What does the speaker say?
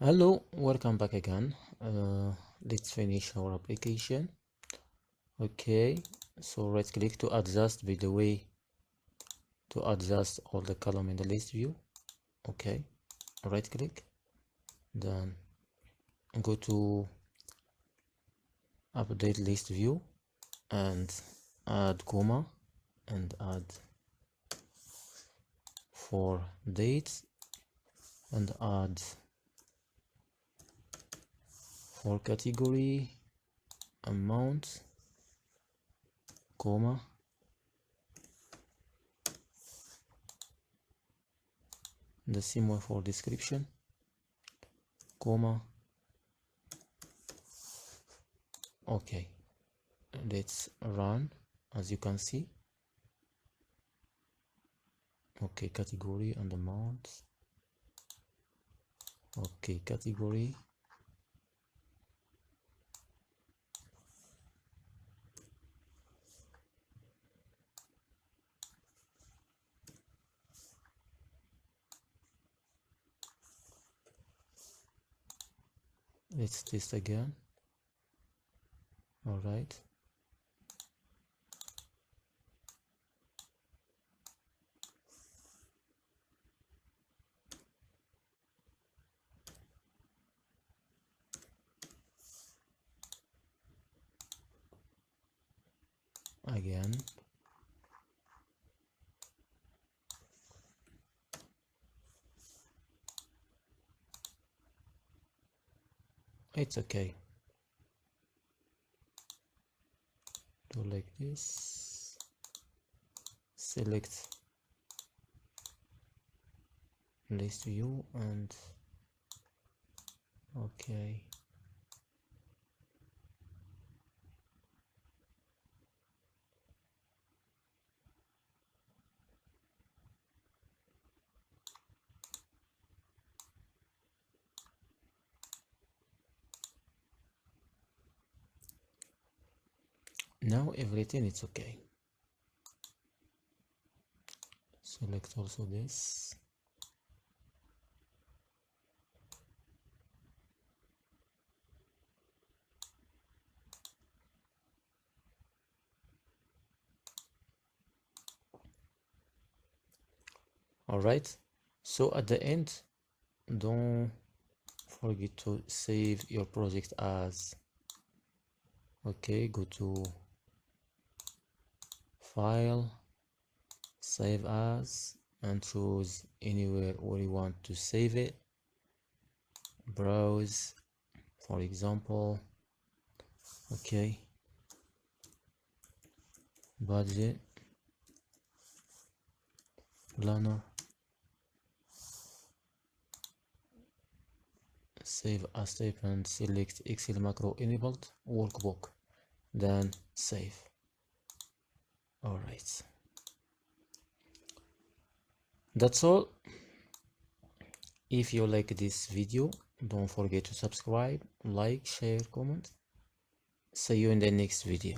Hello, welcome back again. Let's finish our application. Okay, so right click to adjust by the way to adjust all the column in the list view. Okay, right click, then go to update list view and add comma and add for dates and add for category amount comma the same one for description comma. Okay, let's run. As you can see, okay, category and amount. Okay, category let's test again. All right, again. It's okay. Do like this. Select list view and okay. Now everything is okay. Select also this. All right, so at the end, don't forget to save your project as. Okay, go to file, save as, and choose anywhere where you want to save it. Browse, for example. Okay, budget planner, save as type and select Excel macro enabled workbook, then save. All right, that's all. If you like this video, don't forget to subscribe, like, share, comment. See you in the next video.